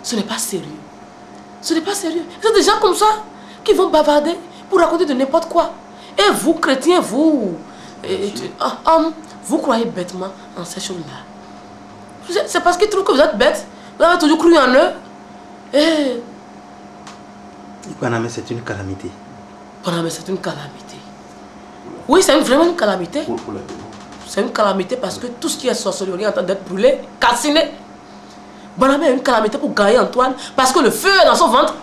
Ce n'est pas sérieux. Ce n'est pas sérieux. C'est des gens comme ça qui vont bavarder pour raconter de n'importe quoi. Et vous, chrétiens, vous croyez bêtement en ces choses-là. C'est parce qu'ils trouvent que vous êtes bêtes. Vous avez toujours cru en eux. Et... Banamé, c'est une calamité. Banamé, c'est une calamité. Oui, c'est vraiment une calamité. C'est une calamité parce que tout ce qui est sorcellerie est en train d'être brûlé, calciné. Banamé est une calamité pour Gaïa Antoine parce que le feu est dans son ventre.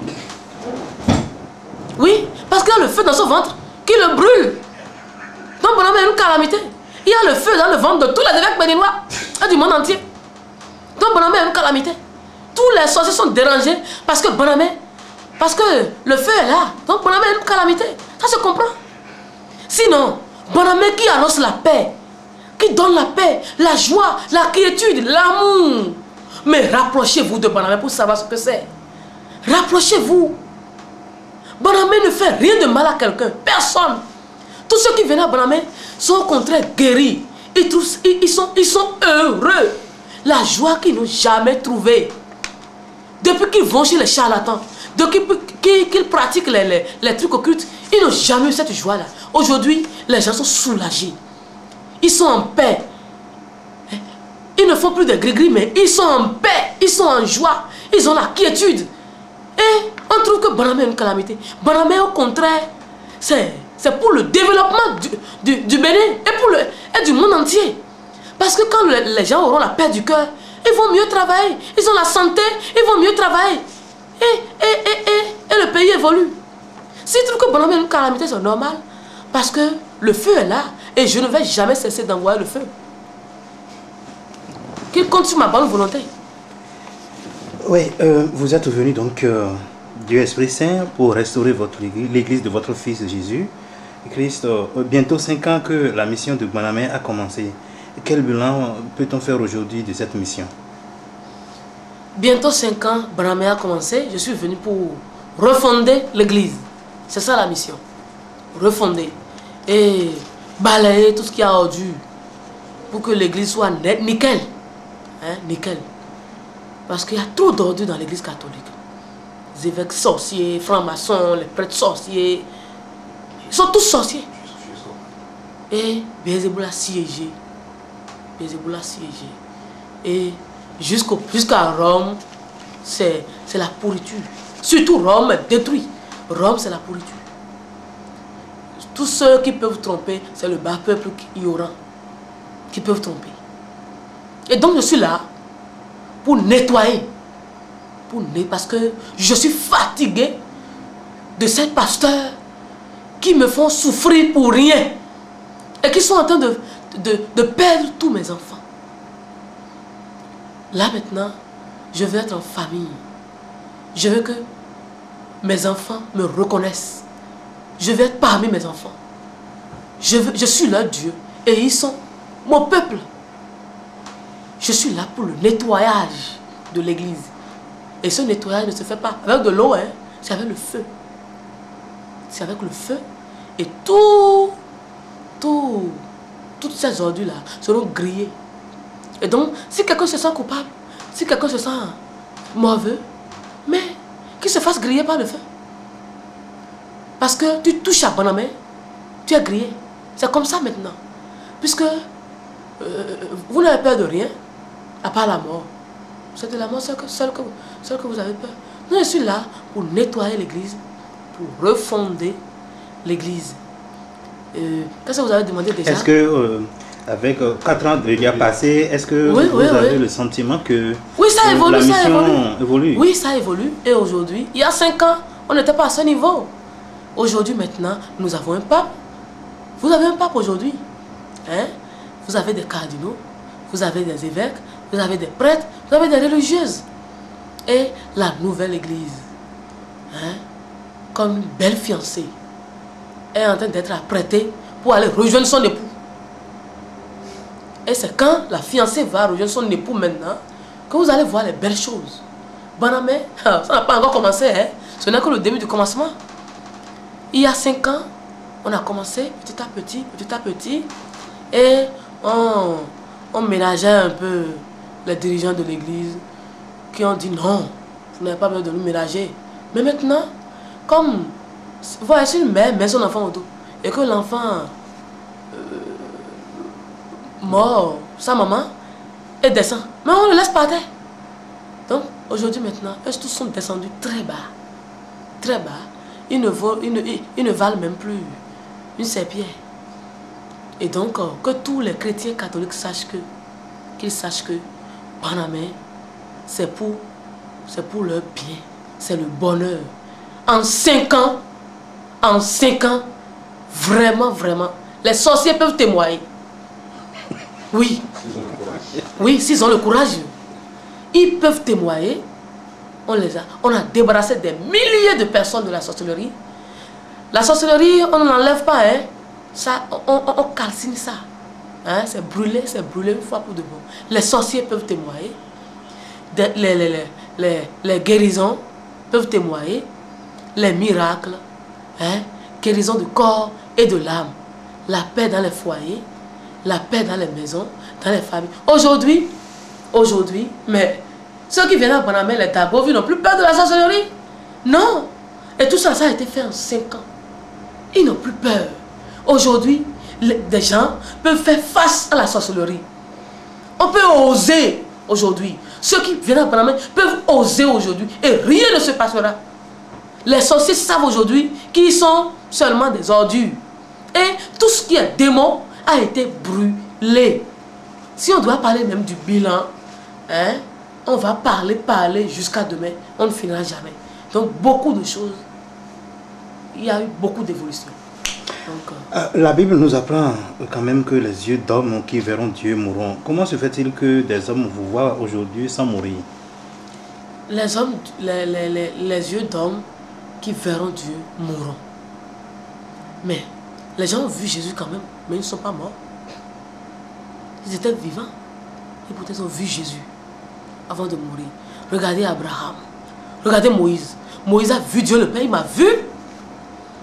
Oui, parce qu'il y a le feu dans son ventre qui le brûle. Donc Banamé est une calamité. Il y a le feu dans le ventre de tous les évêques béninois et du monde entier. Donc Banamé est une calamité. Tous les sorciers sont dérangés parce que Banamé, parce que le feu est là. Donc Banamé est une calamité. Ça se comprend. Sinon, Banamé qui annonce la paix, qui donne la paix, la joie, la quiétude, l'amour. Mais rapprochez-vous de Banamé pour savoir ce que c'est. Rapprochez-vous. Banamé ne fait rien de mal à quelqu'un. Personne. Tous ceux qui viennent à Banamé sont au contraire guéris. Ils sont heureux. La joie qu'ils n'ont jamais trouvée. Depuis qu'ils vont chez les charlatans, depuis qu'ils pratiquent les trucs occultes, ils n'ont jamais eu cette joie-là. Aujourd'hui, les gens sont soulagés. Ils sont en paix. Ils ne font plus de gris-gris, mais ils sont en paix. Ils sont en joie. Ils ont la quiétude. Et on trouve que Banamé est une calamité. Banamé, au contraire, c'est pour le développement du Bénin et du monde entier. Parce que quand les gens auront la paix du cœur, ils vont mieux travailler. Ils ont la santé, ils vont mieux travailler. Et le pays évolue. Si tu trouves que Banamé est une calamité, c'est normal. Parce que le feu est là. Et je ne vais jamais cesser d'envoyer le feu. Qu'il compte sur ma bonne volonté. Oui, vous êtes venu donc du Esprit Saint pour restaurer l'église de votre fils Jésus. Christ, bientôt 5 ans que la mission de Banamé a commencé. Quel bilan peut-on faire aujourd'hui de cette mission? Bientôt 5 ans, Banamé a commencé. Je suis venu pour refonder l'église. C'est ça la mission. Refonder. Et balayer tout ce qui a ordure. Pour que l'église soit nette, nickel. Hein, nickel. Parce qu'il y a trop d'ordures dans l'église catholique. Les évêques sorciers, francs-maçons, les prêtres sorciers. Ils sont tous sorciers. Et Bézéboul a siégé. Bézéboul a siégé. Et jusqu'à Rome, c'est la pourriture. Surtout Rome est détruit. Rome, c'est la pourriture. Tous ceux qui peuvent tromper, c'est le bas peuple ignorant qui peuvent tromper. Et donc je suis là pour nettoyer. Parce que je suis fatigué de ces pasteurs qui me font souffrir pour rien. Et qui sont en train de perdre tous mes enfants. Là maintenant, je veux être en famille. Je veux que mes enfants me reconnaissent. Je veux être parmi mes enfants. Je suis leur Dieu. Et ils sont mon peuple. Je suis là pour le nettoyage de l'église. Et ce nettoyage ne se fait pas avec de l'eau, hein, c'est avec le feu. C'est avec le feu. Et toutes ces ordures-là seront grillées. Et donc, si quelqu'un se sent coupable, si quelqu'un se sent mauvais, mais qu'il se fasse griller par le feu. Parce que tu touches à Banamé, tu es grillé. C'est comme ça maintenant. Puisque vous n'avez peur de rien, à part la mort. C'est de la mort seule que vous avez peur. Nous, je suis là pour nettoyer l'église, pour refonder l'église. Qu'est-ce que vous avez demandé déjà? Est-ce que, avec 4 ans déjà passés, est-ce que vous avez le sentiment que ça évolue, la mission évolue? Oui, ça évolue. Et aujourd'hui, il y a 5 ans, on n'était pas à ce niveau. Aujourd'hui, maintenant, nous avons un pape. Vous avez un pape aujourd'hui. Hein? Vous avez des cardinaux, vous avez des évêques, vous avez des prêtres, vous avez des religieuses. Et la nouvelle église, hein, comme une belle fiancée, est en train d'être apprêtée pour aller rejoindre son époux. Et c'est quand la fiancée va rejoindre son époux maintenant que vous allez voir les belles choses. Banamé, ça n'a pas encore commencé, hein? Ce n'est que le début du commencement. Il y a 5 ans, on a commencé petit à petit, et on ménageait un peu les dirigeants de l'église qui ont dit non, Vous n'avez pas besoin de nous ménager. Mais maintenant, comme, voilà, si une mère met son enfant au dos, et que l'enfant mort, sa maman, et descend, mais on le laisse par terre. Donc, aujourd'hui, maintenant, eux tous sont descendus très bas. Très bas. Ils ne valent même plus une serpillère. Et donc, que tous les chrétiens catholiques sachent qu'ils sachent que Banamé, c'est pour leur bien, c'est le bonheur. En 5 ans, vraiment, vraiment, les sorciers peuvent témoigner. Oui. Oui, s'ils ont le courage, ils peuvent témoigner. On a débarrassé des milliers de personnes de la sorcellerie. La sorcellerie, on ne l'enlève pas, hein. Ça, on calcine ça. Hein? C'est brûlé une fois pour de bon. Les sorciers peuvent témoigner. Les guérisons peuvent témoigner. Les miracles. Hein? Guérison du corps et de l'âme. La paix dans les foyers. La paix dans les maisons, dans les familles. Aujourd'hui, mais ceux qui viennent à Banamé, les Dabo, n'ont plus peur de la sorcellerie. Non. Et tout ça, ça a été fait en 5 ans. Ils n'ont plus peur. Aujourd'hui, des gens peuvent faire face à la sorcellerie. On peut oser aujourd'hui. Ceux qui viennent à Banamé peuvent oser aujourd'hui. Et rien ne se passera. Les sorciers savent aujourd'hui qu'ils sont seulement des ordures. Et tout ce qui est démon a été brûlé. Si on doit parler même du bilan, hein, on va parler jusqu'à demain. On ne finira jamais. Donc beaucoup de choses. Il y a eu beaucoup d'évolution. La Bible nous apprend quand même que les yeux d'hommes qui verront Dieu mourront. Comment se fait-il que des hommes vous voient aujourd'hui sans mourir? Les yeux d'hommes qui verront Dieu mourront. Mais les gens ont vu Jésus quand même, mais ils ne sont pas morts. Ils étaient vivants. Et peut-être ont vu Jésus avant de mourir. Regardez Abraham. Regardez Moïse. Moïse a vu Dieu le Père, il m'a vu.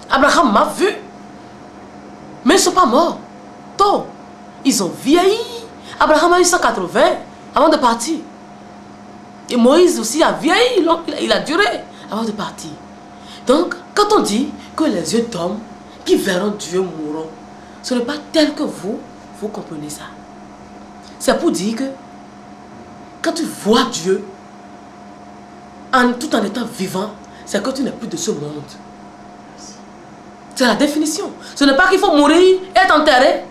Abraham m'a vu. Mais ils ne sont pas morts. Tôt. Ils ont vieilli. Abraham a eu 180 avant de partir. Et Moïse aussi a vieilli. Il a duré avant de partir. Donc, quand on dit que les yeux d'hommes qui verront Dieu mourront, ce n'est pas tel que vous comprenez ça. C'est pour dire que quand tu vois Dieu, tout en étant vivant, c'est que tu n'es plus de ce monde. C'est la définition. Ce n'est pas qu'il faut mourir, être enterré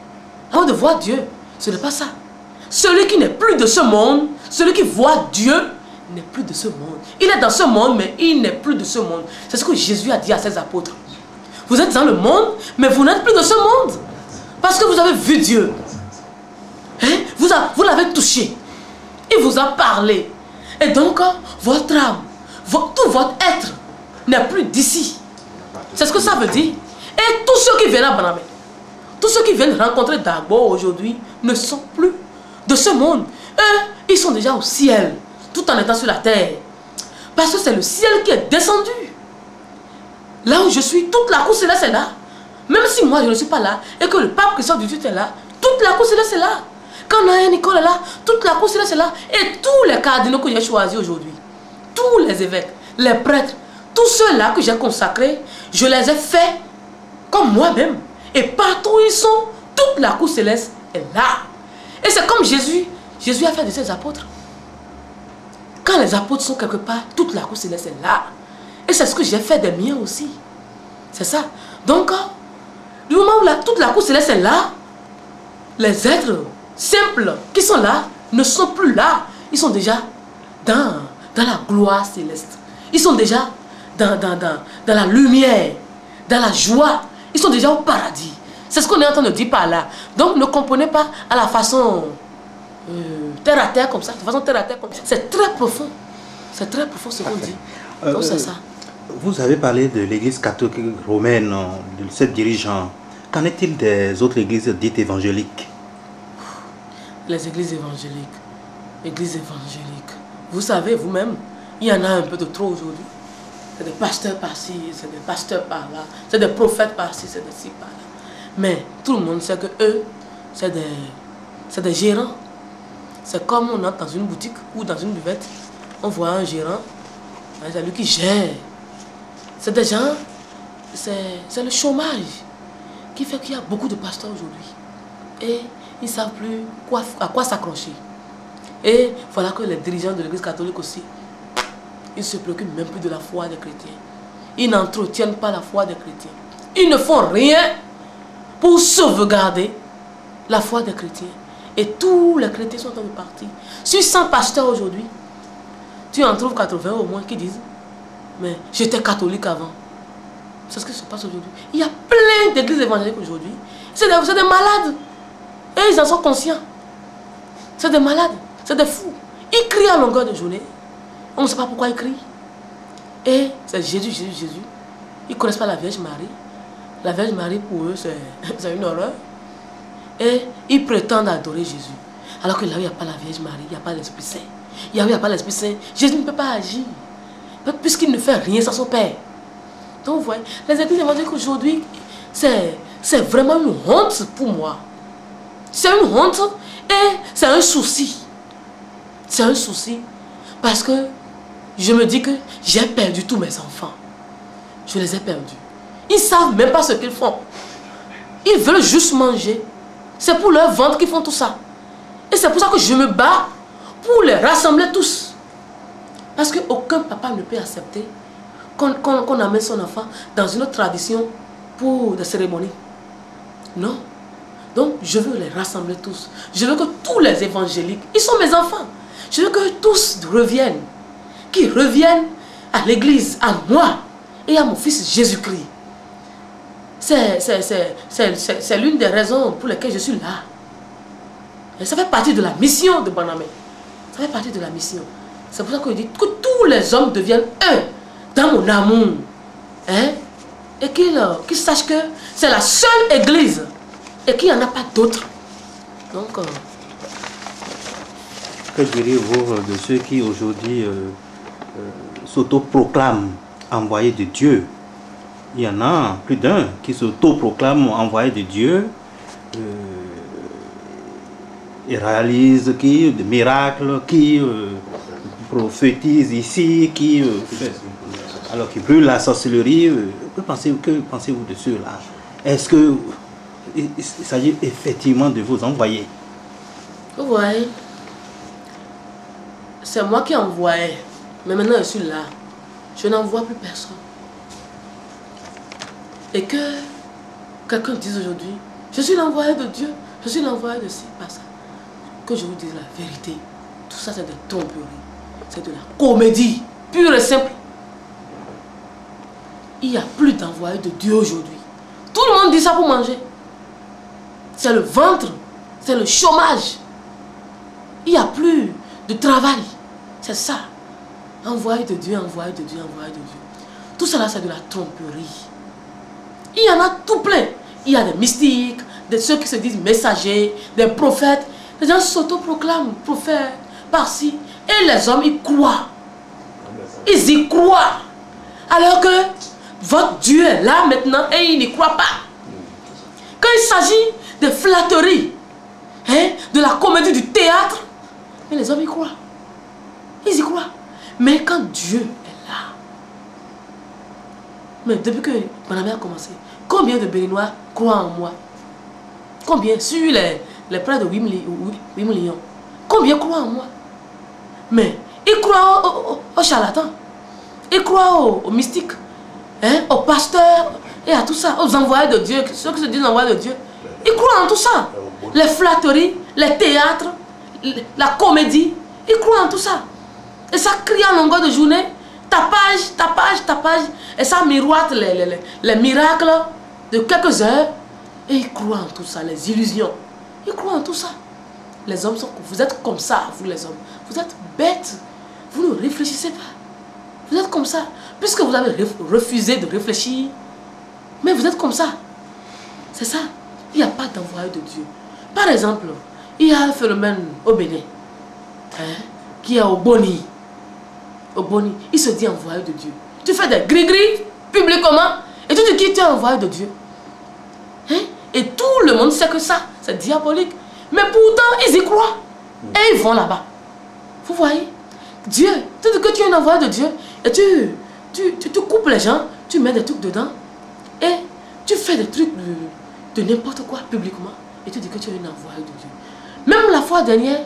avant de voir Dieu. Ce n'est pas ça. Celui qui n'est plus de ce monde, celui qui voit Dieu, n'est plus de ce monde. Il est dans ce monde, mais il n'est plus de ce monde. C'est ce que Jésus a dit à ses apôtres. Vous êtes dans le monde, mais vous n'êtes plus de ce monde. Parce que vous avez vu Dieu. Hein? Vous l'avez touché. Il vous a parlé. Et donc, votre âme, tout votre être n'est plus d'ici. C'est ce que ça veut dire. Et tous ceux qui viennent à Banamé, tous ceux qui viennent rencontrer Dagbo aujourd'hui, ne sont plus de ce monde. Eux, ils sont déjà au ciel, tout en étant sur la terre. Parce que c'est le ciel qui est descendu. Là où je suis, toute la cour céleste est là. Même si moi je ne suis pas là, et que le pape Christophe du est là, toute la cour céleste est là. Quand Naël Nicole est là, toute la cour céleste est là. Et tous les cardinaux que j'ai choisis aujourd'hui, tous les évêques, les prêtres, tous ceux-là que j'ai consacrés, je les ai faits comme moi-même. Et partout où ils sont, toute la cour céleste est là. Et c'est comme Jésus. Jésus a fait de ses apôtres. Quand les apôtres sont quelque part, toute la cour céleste est là. Et c'est ce que j'ai fait des miens aussi. C'est ça. Donc, du moment où toute la cour céleste est là, les êtres simples qui sont là ne sont plus là. Ils sont déjà dans la gloire céleste. Ils sont déjà dans la lumière, dans la joie. Ils sont déjà au paradis. C'est ce qu'on est en train de dire par là. Donc ne comprenez pas à la façon terre à terre comme ça. De façon terre à terre comme ça. C'est très profond. C'est très profond ce qu'on dit. Donc c'est ça. Vous avez parlé de l'église catholique romaine, de cette dirigeant. Qu'en est-il des autres églises dites évangéliques? Les églises évangéliques. Églises évangéliques. Vous savez vous-même, il y en a un peu de trop aujourd'hui. C'est des pasteurs par-ci, c'est des pasteurs par-là, c'est des prophètes par-ci, c'est des ci par-là. Mais tout le monde sait que eux, c'est des gérants. C'est comme on entre dans une boutique ou dans une buvette, on voit un gérant, C'est lui qui gère. C'est des gens, c'est le chômage qui fait qu'il y a beaucoup de pasteurs aujourd'hui. Et ils ne savent plus à quoi s'accrocher. Et voilà que les dirigeants de l'église catholique aussi, ils ne se préoccupent même plus de la foi des chrétiens. Ils n'entretiennent pas la foi des chrétiens. Ils ne font rien pour sauvegarder la foi des chrétiens. Et tous les chrétiens sont en train de partir. Sur 100 pasteurs aujourd'hui, tu en trouves 80 au moins qui disent mais j'étais catholique avant. C'est ce qui se passe aujourd'hui. Il y a plein d'églises évangéliques aujourd'hui. C'est des malades. Et ils en sont conscients. C'est des malades. C'est des fous. Ils crient à longueur de journée. On ne sait pas pourquoi ils crient. Et c'est Jésus, Jésus, Jésus. Ils ne connaissent pas la Vierge Marie. La Vierge Marie, pour eux, c'est une horreur. Et ils prétendent adorer Jésus. Alors que là où il n'y a pas la Vierge Marie, il n'y a pas l'Esprit Saint. Là où il n'y a pas l'Esprit Saint, Jésus ne peut pas agir. Puisqu'il ne fait rien sans son Père. Donc vous voyez, les églises évangéliques aujourd'hui, c'est vraiment une honte pour moi. C'est une honte et c'est un souci. C'est un souci parce que je me dis que j'ai perdu tous mes enfants. Je les ai perdus. Ils ne savent même pas ce qu'ils font. Ils veulent juste manger. C'est pour leur ventre qu'ils font tout ça. Et c'est pour ça que je me bats pour les rassembler tous. Parce qu'aucun papa ne peut accepter qu'on amène son enfant dans une autre tradition pour des cérémonies. Non. Donc, je veux les rassembler tous. Je veux que tous les évangéliques, ils sont mes enfants. Je veux que tous reviennent. Qu'ils reviennent à l'église, à moi et à mon fils Jésus-Christ. C'est l'une des raisons pour lesquelles je suis là. Et ça fait partie de la mission de Banamé. Ça fait partie de la mission. C'est pour ça que je dis que tous les hommes deviennent un dans mon amour. Hein? Et qu'ils sachent que c'est la seule église et qu'il n'y en a pas d'autres. Donc, que diriez-vous de ceux qui aujourd'hui s'autoproclament envoyés de Dieu? Il y en a plus d'un qui s'autoproclament envoyés de Dieu et réalisent des miracles, qui prophétisent ici, qui brûlent la sorcellerie. Que pensez-vous de ceux-là? Est-ce que il s'agit effectivement de vous envoyer? Vous voyez, c'est moi qui envoyais, mais maintenant je suis là. Je n'envoie plus personne. Et que quelqu'un dise aujourd'hui, je suis l'envoyé de Dieu, je suis l'envoyé de ci, pas ça. Que je vous dise la vérité, tout ça c'est de tromperie, c'est de la comédie, pure et simple. Il n'y a plus d'envoyé de Dieu aujourd'hui. Tout le monde dit ça pour manger. C'est le ventre, c'est le chômage. Il n'y a plus de travail. C'est ça. Envoyé de Dieu, envoyé de Dieu, envoyé de Dieu. Tout cela c'est de la tromperie. Il y en a tout plein. Il y a des mystiques, ceux qui se disent messagers, des prophètes. Les gens s'autoproclament prophètes par-ci. Et les hommes, ils croient. Ils y croient. Alors que votre Dieu est là maintenant et il n'y croit pas. Quand il s'agit de flatterie, hein, de la comédie, du théâtre, mais les hommes y croient. Ils y croient. Mais quand Dieu est là, mais depuis que Banamé a commencé, combien de Béninois croient en moi? Combien? Sur les près de 8 millions. Combien croient en moi? Mais ils croient aux charlatans. Ils croient aux mystiques, hein, aux pasteurs et à tout ça, aux envoyés de Dieu, ceux qui se disent envoyés de Dieu. Ils croient en tout ça. Les flatteries, les théâtres, la comédie, ils croient en tout ça. Et ça crie en longueur de journée, tapage, tapage, tapage. Et ça miroite les miracles de quelques heures. Et ils croient en tout ça, les illusions. Ils croient en tout ça. Les hommes sont... Vous êtes comme ça, vous les hommes. Vous êtes bêtes. Vous ne réfléchissez pas. Vous êtes comme ça. Puisque vous avez refusé de réfléchir. Mais vous êtes comme ça. C'est ça. Il n'y a pas d'envoyé de Dieu. Par exemple, il y a un phénomène au Bénin. Hein, qui est au Boni. Au Boni. Il se dit envoyé de Dieu. Tu fais des gris-gris publiquement. Et tu dis qui tu es envoyé de Dieu. Hein? Et tout le monde sait que ça, c'est diabolique. Mais pourtant, ils y croient. Et ils vont là-bas. Vous voyez? Dieu, tu dis que tu es un envoyé de Dieu et tu coupes les gens, tu mets des trucs dedans et tu fais des trucs de n'importe quoi publiquement et tu dis que tu es un envoyé de Dieu. Même la fois dernière,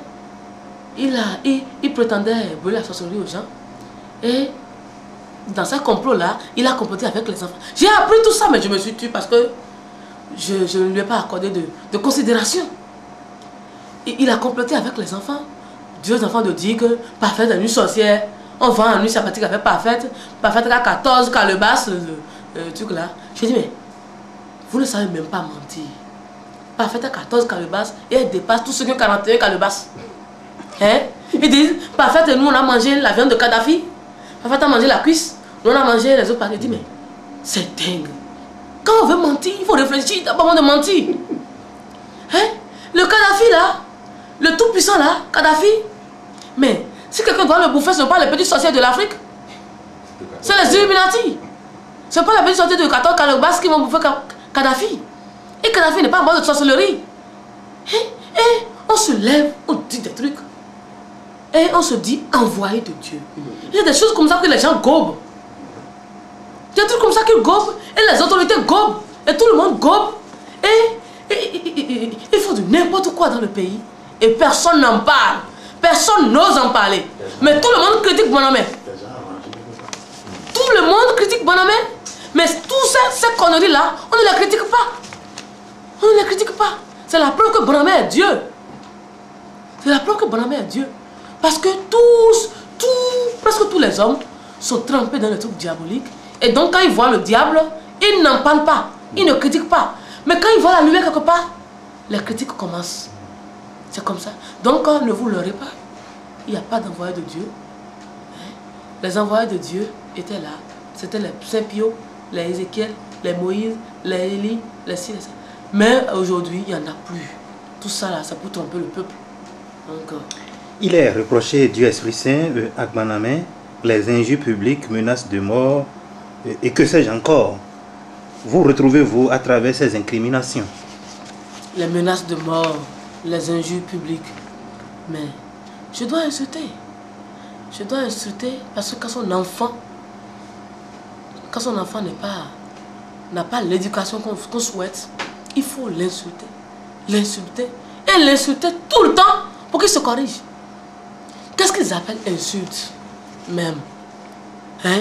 il prétendait brûler la sorcellerie aux gens et dans ce complot-là, il a comploté avec les enfants. J'ai appris tout ça, mais je me suis tué parce que je ne lui ai pas accordé de considération. Et il a comploté avec les enfants. Deux enfants de dire que Parfaite est une sorcière. On vend un nuit sympathique avec Parfaite. Parfaite a 14 calebasses, le truc là. J'ai dit, mais vous ne savez même pas mentir. Parfaite a 14 calebasses et elle dépasse tout ce que 41 calebasses. Hein? Ils disent, Parfaite, nous on a mangé la viande de Kadhafi. Parfaite a mangé la cuisse. Nous on a mangé les autres parties. Je dis, mais c'est dingue. Quand on veut mentir, il faut réfléchir d'abord de mentir. Hein? Le Kadhafi là, le tout puissant là, Kadhafi. Mais si quelqu'un doit le bouffer, ce n'est pas les petits sorciers de l'Afrique. C'est les Illuminati. Ce n'est pas les petits sorciers de 14 calebasses qui vont bouffer Kadhafi. Et Kadhafi n'est pas mort de sorcellerie. Et on se lève, on dit des trucs. Et on se dit envoyé de Dieu. Il y a des choses comme ça que les gens gobent. Il y a des trucs comme ça qu'ils gobent. Et les autorités gobent. Et tout le monde gobe. Et il faut de n'importe quoi dans le pays. Et personne n'en parle. Personne n'ose en parler. Mais tout le monde critique Bonhomme. Tout le monde critique Bonhomme. Mais toutes ces conneries-là, on ne les critique pas. On ne les critique pas. C'est la preuve que Bonhomme est Dieu. C'est la preuve que Bonhomme est Dieu. Parce que presque tous les hommes sont trempés dans les trucs diaboliques. Et donc quand ils voient le diable, ils n'en parlent pas. Ils ne critiquent pas. Mais quand ils voient la lumière quelque part, les critiques commencent. C'est comme ça. Donc ne vous leurrez pas. Il n'y a pas d'envoyé de Dieu. Les envoyés de Dieu étaient là. C'était les Saint Pio, les Ézéchiel, les Moïse, les Élie, les ci, les ça. Mais aujourd'hui, il n'y en a plus. Tout ça là, c'est pour tromper le peuple. Donc, il est reproché du Esprit Saint à Gbanamé les injures publiques, menaces de mort et que sais-je encore. Vous retrouvez-vous à travers ces incriminations? Les menaces de mort, les injures publiques. Mais je dois insulter. Je dois insulter parce que quand son enfant n'a pas l'éducation qu'on souhaite, il faut l'insulter. L'insulter. Et l'insulter tout le temps pour qu'il se corrige. Qu'est-ce qu'ils appellent insulte même?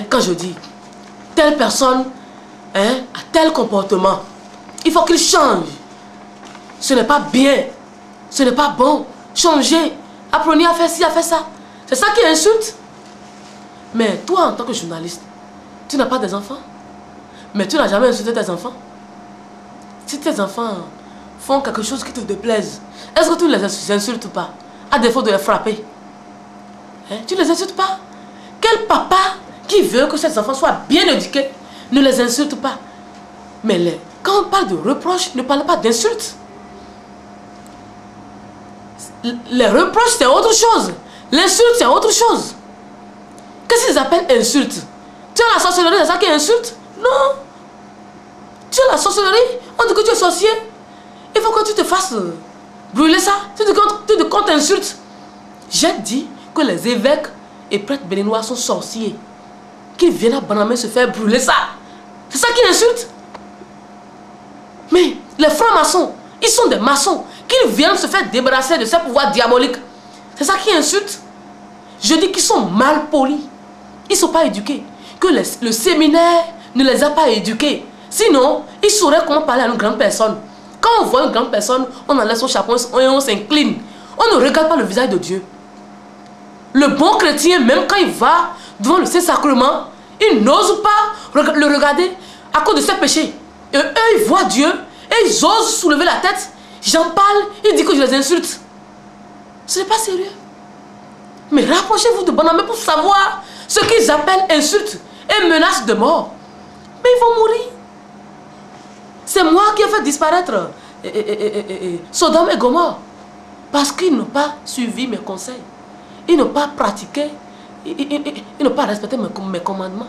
Quand je dis telle personne a tel comportement, il faut qu'il change. Ce n'est pas bien. Ce n'est pas bon. Changez. Apprenez à faire ci, à faire ça. C'est ça qui insulte. Mais toi, en tant que journaliste, tu n'as pas des enfants. Mais tu n'as jamais insulté tes enfants. Si tes enfants font quelque chose qui te déplaise, est-ce que tu ne les insultes pas? À défaut de les frapper. Tu ne les insultes pas? Quel papa qui veut que ses enfants soient bien éduqués ne les insulte pas? Mais quand on parle de reproches, ne parle pas d'insultes. Les reproches, c'est autre chose. L'insulte, c'est autre chose. Qu'est-ce qu'ils appellent insulte? Tu as la sorcellerie, c'est ça qui est insulte? Non. Tu as la sorcellerie, on dit que tu es sorcier. Il faut que tu te fasses brûler ça. Tu te comptes insulte. J'ai dit que les évêques et prêtres béninois sont sorciers. Qu'ils viennent à Banamé se faire brûler ça. C'est ça qui insulte. Mais les francs-maçons, ils sont des maçons. Qu'ils viennent se faire débarrasser de ces pouvoirs diaboliques. C'est ça qui insulte. Je dis qu'ils sont mal polis. Ils ne sont pas éduqués. Que le séminaire ne les a pas éduqués. Sinon, ils sauraient comment parler à une grande personne. Quand on voit une grande personne, on enlève son chapeau et on s'incline. On ne regarde pas le visage de Dieu. Le bon chrétien, même quand il va devant le Saint-Sacrement, il n'ose pas le regarder à cause de ses péchés. Et eux, ils voient Dieu et ils osent soulever la tête. J'en parle, ils disent que je les insulte. Ce n'est pas sérieux. Mais rapprochez-vous de Bonhomme pour savoir ce qu'ils appellent insulte et menace de mort. Mais ils vont mourir. C'est moi qui ai fait disparaître Sodome et Gomorrhe. Parce qu'ils n'ont pas suivi mes conseils. Ils n'ont pas pratiqué. Ils n'ont pas respecté mes commandements.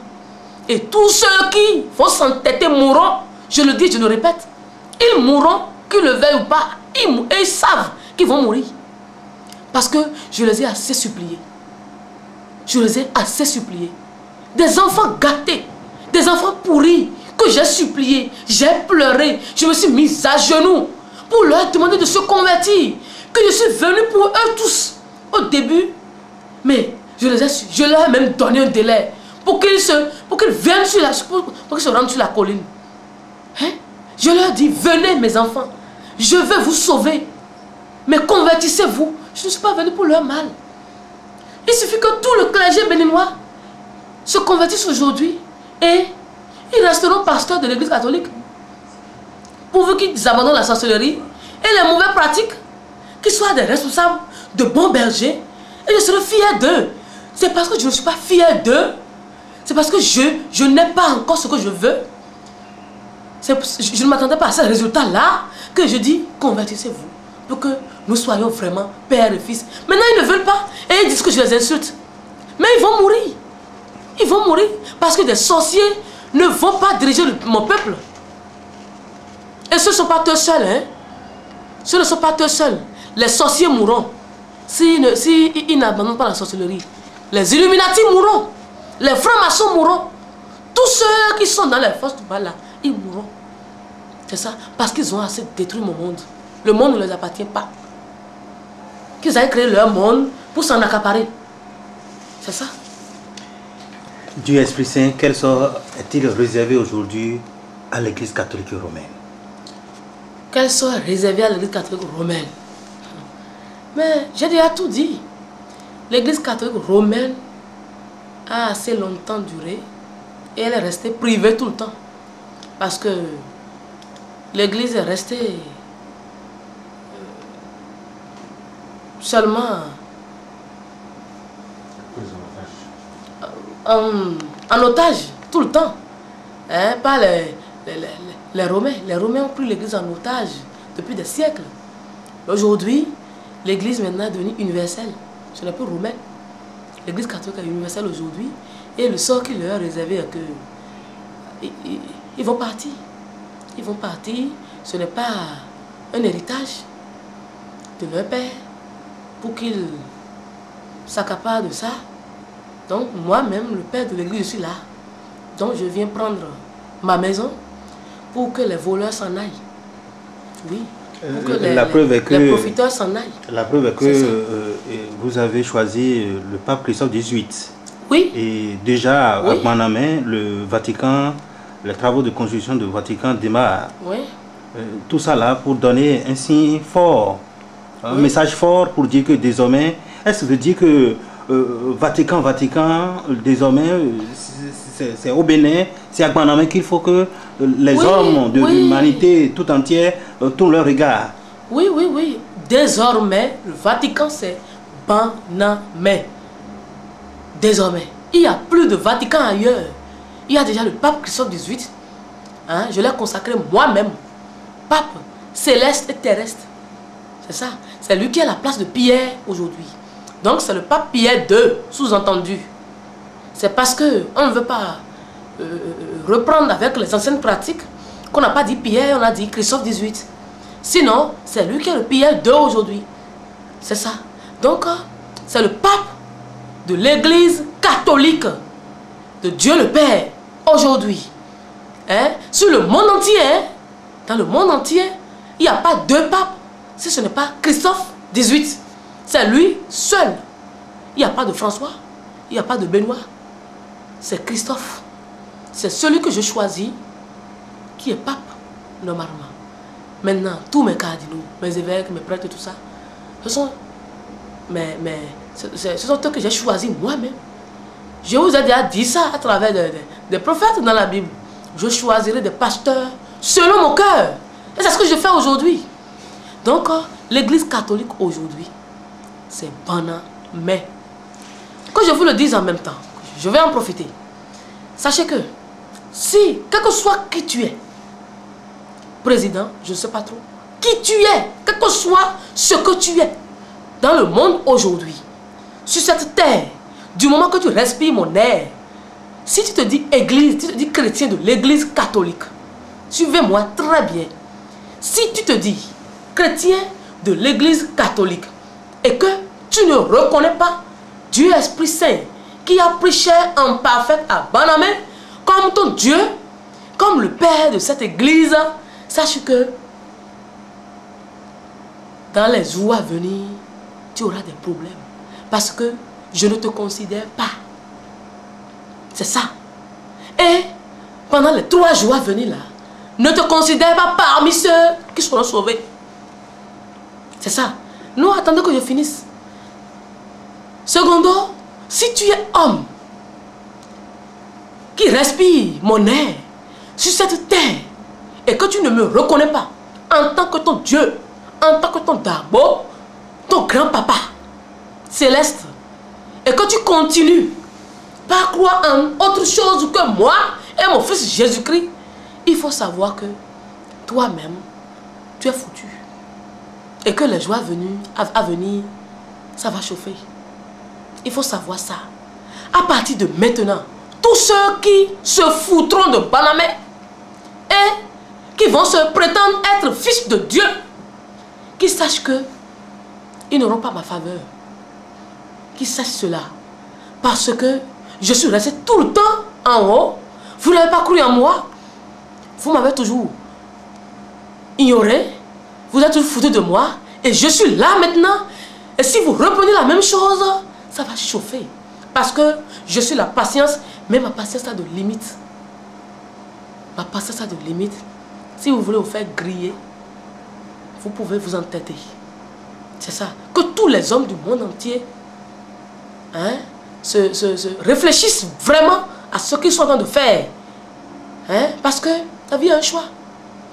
Et tous ceux qui vont s'entêter mourront. Je le dis, je le répète. Ils mourront, qu'ils le veuillent ou pas. Et ils savent qu'ils vont mourir. Parce que je les ai assez suppliés. je les ai assez suppliés. Des enfants gâtés, des enfants pourris, que j'ai supplié, j'ai pleuré, je me suis mise à genoux pour leur demander de se convertir, que je suis venu pour eux tous au début, mais je leur ai même donné un délai pour qu'ils viennent sur pour qu'ils se rendent sur la colline. Hein? Je leur dis, venez mes enfants, je vais vous sauver, mais convertissez-vous. Je ne suis pas venu pour leur mal. Il suffit que tout le clergé béninois se convertisse aujourd'hui et ils resteront pasteurs de l'église catholique. Pourvu qu'ils abandonnent la sorcellerie et les mauvaises pratiques, qu'ils soient des responsables, de bons bergers, et je serai fier d'eux. C'est parce que je ne suis pas fier d'eux, c'est parce que je n'ai pas encore ce que je veux. Je ne m'attendais pas à ce résultat-là que je dis convertissez-vous pour que nous soyons vraiment père et fils. Maintenant, ils ne veulent pas et ils disent que je les insulte. Mais ils vont mourir. Ils vont mourir parce que des sorciers ne vont pas diriger mon peuple. Et ce ne sont pas eux seuls. Hein? Ce ne sont pas eux seuls. Les sorciers mourront. S'ils n'abandonnent pas la sorcellerie. Les Illuminati mourront. Les francs-maçons mourront. Tous ceux qui sont dans les forces du mal là, ils mourront. C'est ça. Parce qu'ils ont assez détruit mon monde. Le monde ne les appartient pas. Qu'ils aient créé leur monde pour s'en accaparer. C'est ça. Dieu Esprit Saint, quel sort est-il réservé aujourd'hui à l'Église catholique romaine? Quel sort est réservé à l'Église catholique romaine? Mais j'ai déjà tout dit. L'Église catholique romaine a assez longtemps duré et elle est restée privée tout le temps. Parce que l'Église est restée seulement en otage tout le temps. Hein, pas les Romains. Les Romains ont pris l'Église en otage depuis des siècles. Aujourd'hui, l'Église maintenant est devenue universelle. Ce n'est plus romain. L'Église catholique est universelle aujourd'hui. Et le sort qui leur est réservé est que ils vont partir. Ils vont partir. Ce n'est pas un héritage de leur père pour qu'ils s'accaparent de ça. Donc moi-même, le père de l'église, je suis là. Donc je viens prendre ma maison pour que les voleurs s'en aillent. Oui. Pour que les profiteurs s'en aillent. La preuve est que vous avez choisi le pape Christophe XVIII. Oui. Et déjà, à Guanamé, le Vatican, les travaux de construction du Vatican démarrent. Oui. Tout ça là pour donner un signe fort, un message fort pour dire que désormais, est-ce que veut dire que Vatican, désormais, c'est au Bénin, c'est à Guanamé qu'il faut que les hommes de l'humanité tout entière tournent leur regard. Oui, oui, oui. Désormais, le Vatican, c'est Guanamé. Désormais, il n'y a plus de Vatican ailleurs. Il y a déjà le pape Christophe XVIII. Hein, je l'ai consacré moi-même. Pape céleste et terrestre. C'est ça. C'est lui qui a la place de Pierre aujourd'hui. Donc c'est le pape Pierre II, sous-entendu. C'est parce qu'on ne veut pas reprendre avec les anciennes pratiques qu'on n'a pas dit Pierre, on a dit Christophe XVIII. Sinon, c'est lui qui est le Pierre II aujourd'hui. C'est ça. Donc, c'est le pape de l'église catholique de Dieu le Père aujourd'hui. Hein? Sur le monde entier, hein? Dans le monde entier, il n'y a pas deux papes si ce n'est pas Christophe XVIII. C'est lui seul. Il n'y a pas de François, il n'y a pas de Benoît. C'est Christophe. C'est celui que je choisis qui est pape, normalement. Maintenant, tous mes cardinaux, mes évêques, mes prêtres, tout ça, ce sont eux que j'ai choisis moi-même. Je vous ai déjà dit ça à travers des prophètes dans la Bible. Je choisirai des pasteurs selon mon cœur. Et c'est ce que je fais aujourd'hui. Donc, l'église catholique aujourd'hui, c'est Guanamé. Que je vous le dise en même temps, je vais en profiter. Sachez que, si, quel que soit qui tu es, président, je ne sais pas trop, qui tu es, quel que soit ce que tu es, dans le monde aujourd'hui, sur cette terre, du moment que tu respires mon air, si tu te dis église, tu te dis chrétien de l'église catholique, suivez-moi très bien. Si tu te dis chrétien de l'église catholique et que tu ne reconnais pas Dieu Esprit Saint qui a pris chair en parfait à Banamé, comme ton Dieu, comme le Père de cette église, sache que dans les jours à venir, tu auras des problèmes. Parce que je ne te considère pas. C'est ça. Et pendant les 3 jours à venir là, ne te considère pas parmi ceux qui seront sauvés. C'est ça. Nous attendons que je finisse. Secondo, si tu es homme qui respire mon air sur cette terre et que tu ne me reconnais pas en tant que ton Dieu, en tant que ton Darbo, ton grand-papa céleste, et que tu continues par croire en autre chose que moi et mon fils Jésus-Christ, il faut savoir que toi-même, tu es foutu. Et que les jours à venir, ça va chauffer. Il faut savoir ça. À partir de maintenant, tous ceux qui se foutront de Banamé et qui vont se prétendre être fils de Dieu, qu'ils sachent que ils n'auront pas ma faveur. Qu'ils sachent cela. Parce que je suis resté tout le temps en haut. Vous n'avez pas cru en moi. Vous m'avez toujours ignoré. Vous êtes toujours foutu de moi. Et je suis là maintenant. Et si vous reprenez la même chose, ça va chauffer. Parce que je suis la patience. Mais ma patience a de limites. Ma patience a de limites. Si vous voulez vous faire griller, vous pouvez vous entêter. C'est ça. Que tous les hommes du monde entier se réfléchissent vraiment à ce qu'ils sont en train de faire. Parce que la vie a un choix.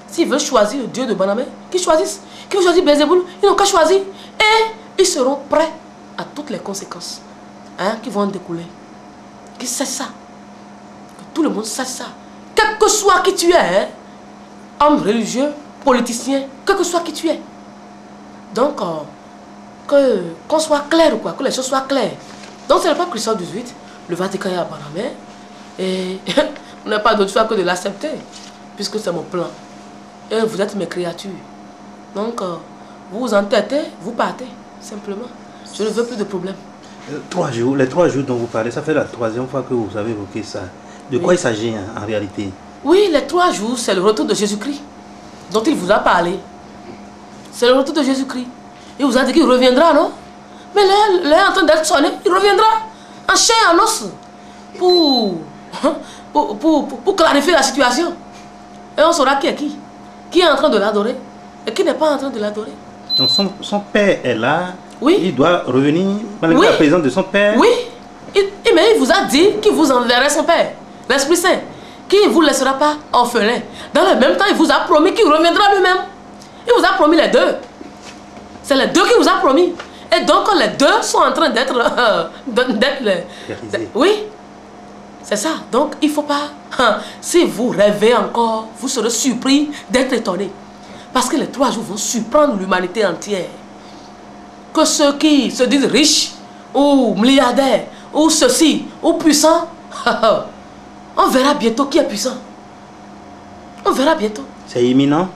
S'ils veulent choisir le Dieu de Banamé, qu'ils choisissent. Qu'ils veulent choisir Bézéboul, ils n'ont qu'à choisir. Et ils seront prêts à toutes les conséquences qui vont en découler. Qu'ils sachent ça. Que tout le monde sache ça. Quel que soit qui tu es, homme religieux, politicien, quel que soit qui tu es. Donc, qu'on soit clair ou quoi, que les choses soient claires. Donc, ce n'est pas Christophe 18, le Vatican est à Banamé. Et on n'a pas d'autre choix que de l'accepter, puisque c'est mon plan. Et vous êtes mes créatures. Donc, vous vous entêtez, vous partez, simplement. Je ne veux plus de problème. 3 jours, les 3 jours dont vous parlez, ça fait la 3e fois que vous avez évoqué ça. De quoi il s'agit en réalité? Oui, les 3 jours, c'est le retour de Jésus-Christ, dont il vous a parlé. C'est le retour de Jésus-Christ. Il vous a dit qu'il reviendra, non? Mais là, est en train d'être sonné, il reviendra en chair et en os pour clarifier la situation. Et on saura qui est qui. Qui est en train de l'adorer et qui n'est pas en train de l'adorer. Donc son père est là. Oui. Il doit revenir malgré la présence de son père. Oui. Mais il vous a dit qu'il vous enverrait son père, l'Esprit Saint, qui ne vous laissera pas orphelin. Dans le même temps, il vous a promis qu'il reviendra lui-même. Il vous a promis les deux. C'est les deux qu'il vous a promis. Et donc, les deux sont en train d'être... oui. C'est ça. Donc, il ne faut pas... si vous rêvez encore, vous serez surpris d'être étonné. Parce que les 3 jours vont surprendre l'humanité entière. Que ceux qui se disent riches, ou milliardaires, ou ceci, ou puissants, on verra bientôt qui est puissant. On verra bientôt. C'est imminent.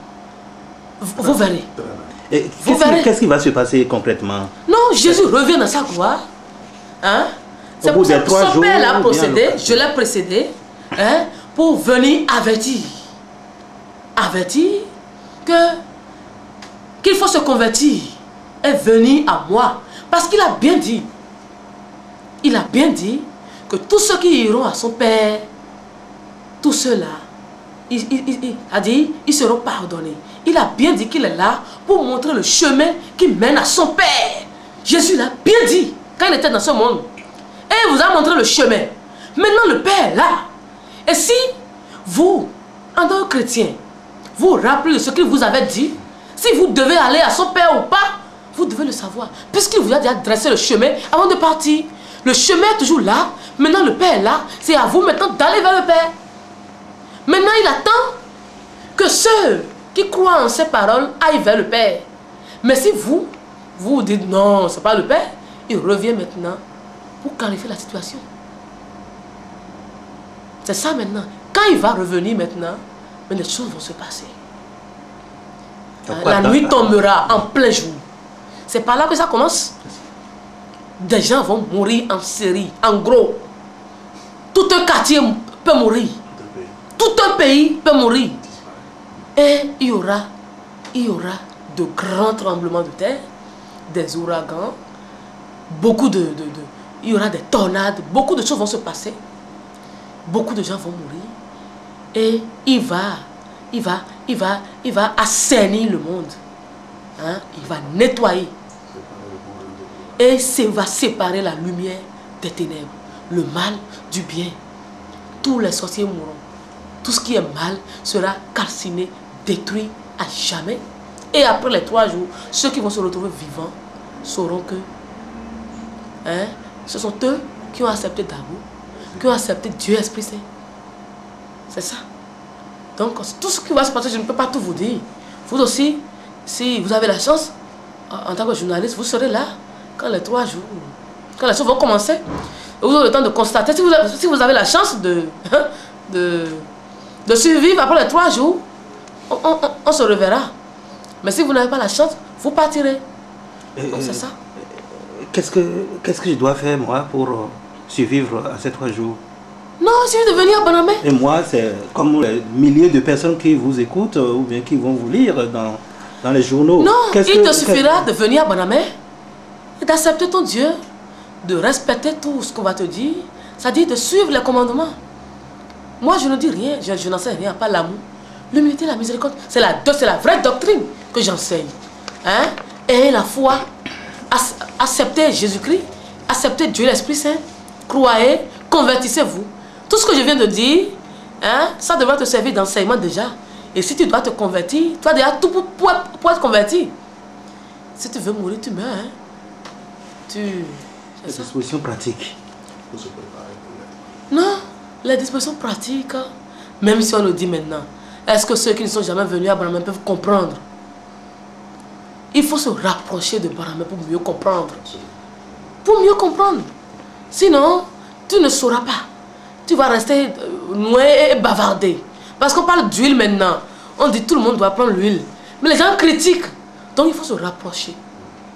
Vous verrez. Qu'est-ce qui va se passer concrètement? Non, Jésus revient dans sa gloire. C'est pour ça que son père l'a procédé, je l'ai précédé, pour venir avertir. Avertir qu'il faut se convertir et venir à moi. Parce qu'il a bien dit, que tous ceux qui iront à son père, tous ceux-là, il a dit, ils seront pardonnés. Il a bien dit qu'il est là pour montrer le chemin qui mène à son père. Jésus l'a bien dit quand il était dans ce monde. Et il vous a montré le chemin. Maintenant, le père est là. Et si vous, en tant que chrétien, vous vous rappelez de ce qu'il vous avait dit, si vous devez aller à son père ou pas, vous devez le savoir. Puisqu'il vous a déjà dressé le chemin avant de partir. Le chemin est toujours là. Maintenant, le père est là. C'est à vous maintenant d'aller vers le père. Maintenant, il attend que ceux qui croient en ces paroles aillent vers le père. Mais si vous dites non, ce n'est pas le père, il revient maintenant pour clarifier la situation. C'est ça maintenant. Quand il va revenir maintenant, mais les choses vont se passer. La nuit tombera en plein jour. C'est par là que ça commence. Des gens vont mourir en série, en gros. tout un quartier peut mourir. Tout un pays peut mourir. Et il y aura de grands tremblements de terre, des ouragans, il y aura des tornades, beaucoup de choses vont se passer. Beaucoup de gens vont mourir. Et il va assainir le monde. Hein? Il va nettoyer. Et il va séparer la lumière des ténèbres. Le mal du bien. Tous les sorciers mourront. Tout ce qui est mal sera calciné, détruit à jamais. Et après les 3 jours, ceux qui vont se retrouver vivants sauront que ce sont eux qui ont accepté d'amour, qui ont accepté Dieu Esprit Saint. C'est ça. Donc, tout ce qui va se passer, je ne peux pas tout vous dire. Vous aussi, si vous avez la chance, en tant que journaliste, vous serez là quand les 3 jours, quand les choses vont commencer. Vous aurez le temps de constater. Si vous avez la chance de survivre après les 3 jours, on se reverra. Mais si vous n'avez pas la chance, vous partirez. Donc c'est ça. Qu'est-ce que je dois faire, moi, pour survivre à ces 3 jours? Non, il suffit de venir à Bonamé. Et moi, c'est comme les milliers de personnes qui vous écoutent ou bien qui vont vous lire dans les journaux. Non, il te suffira de venir à Bonamé et d'accepter ton Dieu, de respecter tout ce qu'on va te dire, c'est-à-dire de suivre les commandements. Moi, je ne dis rien, je n'enseigne rien, pas l'amour. L'humilité, la miséricorde, c'est la vraie doctrine que j'enseigne. Hein? Et la foi, acceptez Jésus-Christ, acceptez Dieu l'Esprit Saint, croyez, convertissez-vous. Tout ce que je viens de dire, hein, ça devrait te servir d'enseignement déjà. Et si tu dois te convertir, tu as déjà tout pour être converti. Si tu veux mourir, tu meurs. Hein? Les dispositions pratiques. Non, les dispositions pratiques, même si on le dit maintenant, est-ce que ceux qui ne sont jamais venus à Bonamé peuvent comprendre? Il faut se rapprocher de Bonamé pour mieux comprendre. Pour mieux comprendre. Sinon, tu ne sauras pas. Tu vas rester noué et bavarder. Parce qu'on parle d'huile maintenant. On dit tout le monde doit prendre l'huile. Mais les gens critiquent. Donc il faut se rapprocher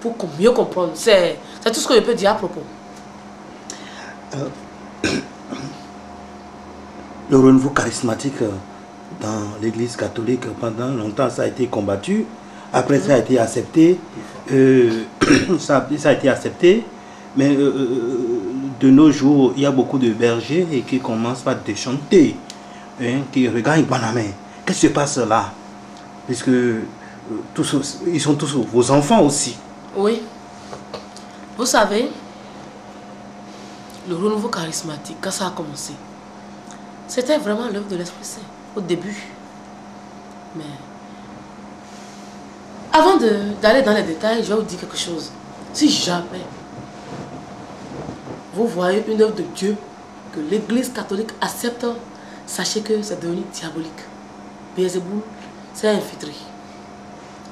pour mieux comprendre. C'est tout ce que je peux dire à propos. Le renouveau charismatique dans l'église catholique, pendant longtemps, ça a été combattu. Après, ça a été accepté. Ça a été accepté. Mais de nos jours, il y a beaucoup de bergers et qui commencent par déchanter, hein, qui regardent Bonamé. Qu'est-ce qui se passe là? Puisque ils sont tous vos enfants aussi. Oui. Vous savez, le renouveau charismatique, quand ça a commencé, c'était vraiment l'œuvre de l'Esprit Saint au début. Mais avant d'aller dans les détails, je vais vous dire quelque chose. Si jamais vous voyez une œuvre de Dieu que l'Église catholique accepte, sachez que c'est devenu diabolique. Béelzéboul s'est infiltré.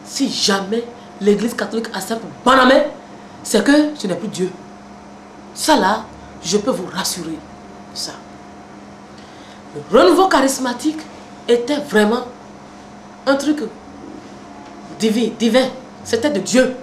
Si jamais l'Église catholique accepte Bonamé, c'est que ce n'est plus Dieu. Ça là, je peux vous rassurer. Ça. Le renouveau charismatique était vraiment un truc divin. C'était de Dieu.